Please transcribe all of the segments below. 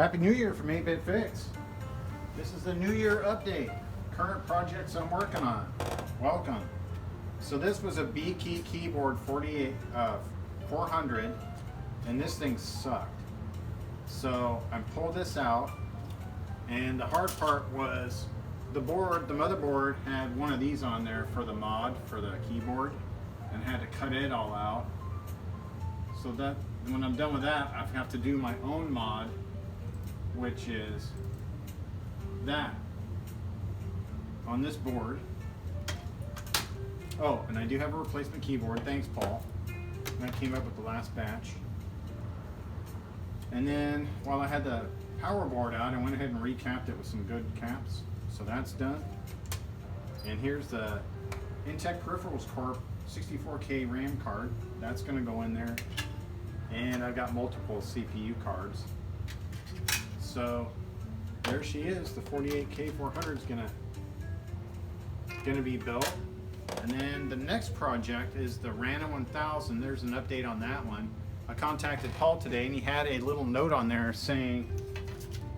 Happy New Year from 8-Bit-Fix. This is the New Year update. Current projects I'm working on. Welcome. So this was a B-key keyboard 400, and this thing sucked. So I pulled this out, and the hard part was the motherboard had one of these on there for the mod for the keyboard, and had to cut it all out. So that when I'm done with that, I have to do my own mod, which is that on this board. Oh, and I do have a replacement keyboard. Thanks, Paul. That came up with the last batch. And then while I had the power board out, I went ahead and recapped it with some good caps. So that's done. And here's the Intech Peripherals Corp 64K RAM card. That's going to go in there. And I've got multiple CPU cards. So there she is. The 48K 400 is gonna be built. And then the next project is the Rana 1000. There's an update on that one. I contacted Paul today, and he had a little note on there saying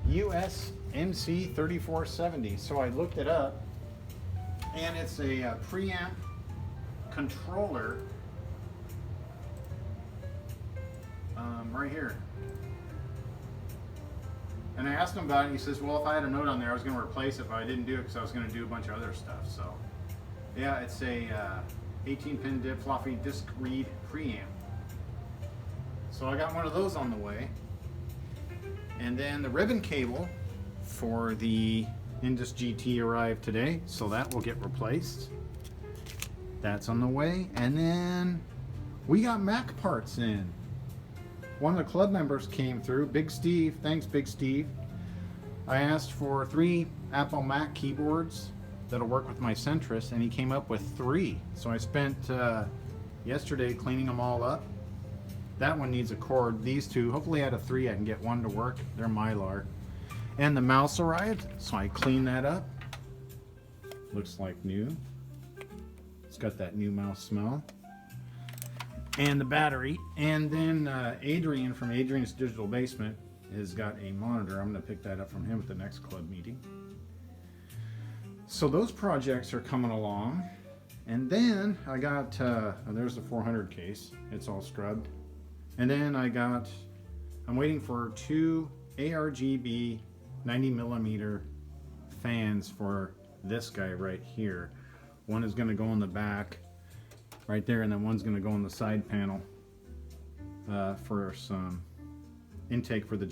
USMC 3470. So I looked it up, and it's a preamp controller right here. And I asked him about it, and he says, well, if I had a note on there, I was going to replace it, but I didn't do it because I was going to do a bunch of other stuff. So, yeah, it's a 18-pin floppy disk read preamp. So I got one of those on the way. And then the ribbon cable for the Indus GT arrived today, so that will get replaced. That's on the way. And then we got Mac parts in. One of the club members came through, Big Steve. Thanks, Big Steve. I asked for 3 Apple Mac keyboards that'll work with my Centrus, and he came up with 3. So I spent yesterday cleaning them all up. That one needs a cord. These two, hopefully out of 3 I can get one to work. They're Mylar. And the mouse arrived, so I cleaned that up. Looks like new. It's got that new mouse smell. And the battery. And then Adrian from Adrian's Digital Basement has got a monitor. I'm going to pick that up from him at the next club meeting. So those projects are coming along. And then I got, there's the 400 case. It's all scrubbed. And then I'm waiting for 2 ARGB 90mm fans for this guy right here. One is going to go in the back right there, and then one's going to go in the side panel for some intake for the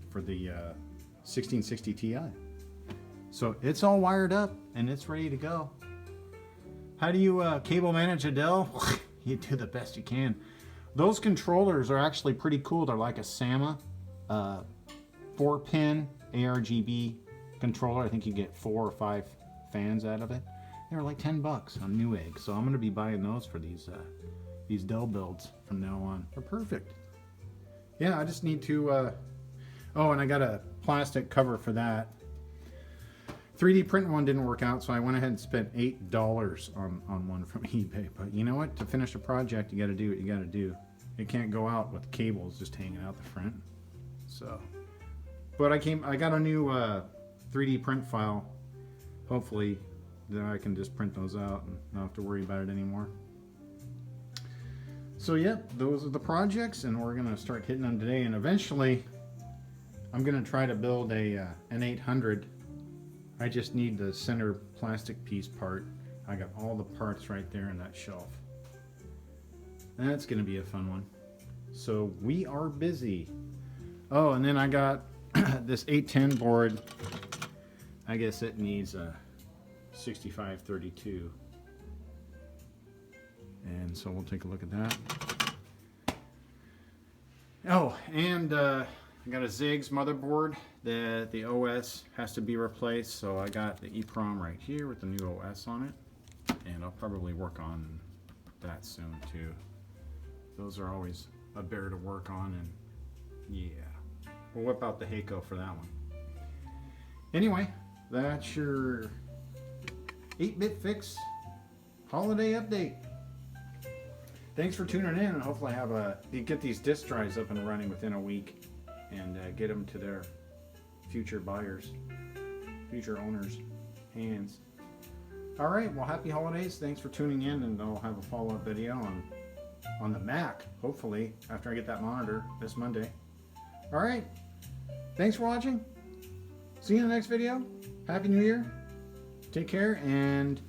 1660 Ti. So it's all wired up and it's ready to go. How do you cable manage a Dell? You do the best you can. Those controllers are actually pretty cool. They're like a SAMA 4-pin ARGB controller. I think you get 4 or 5 fans out of it. They're like $10 on Newegg, so I'm going to be buying those for these Dell builds from now on. They're perfect. Yeah, I just need to. Oh, and I got a plastic cover for that. 3D print one didn't work out, so I went ahead and spent $8 on one from eBay. But you know what? To finish a project, you got to do what you got to do. It can't go out with cables just hanging out the front. So, but I got a new 3D print file. Hopefully, then I can just print those out and not have to worry about it anymore. So yep, those are the projects, and we're gonna start hitting them today. And eventually, I'm gonna try to build an 800. I just need the center plastic piece part. I got all the parts right there in that shelf. That's gonna be a fun one. So we are busy. Oh, and then I got this 810 board. I guess it needs a 6532, and so we'll take a look at that. Oh, and I got a Ziggs motherboard that the OS has to be replaced, so I got the EEPROM right here with the new OS on it, and I'll probably work on that soon too. Those are always a bear to work on, and yeah, we'll whip out the Heiko for that one. Anyway, that's your 8-Bit-Fix holiday update. Thanks for tuning in, and hopefully get these disk drives up and running within a week and get them to their future buyers, future owners' hands. All right, well, happy holidays. Thanks for tuning in, and I'll have a follow-up video on the Mac, hopefully, after I get that monitor this Monday. All right, thanks for watching. See you in the next video. Happy New Year. Take care, and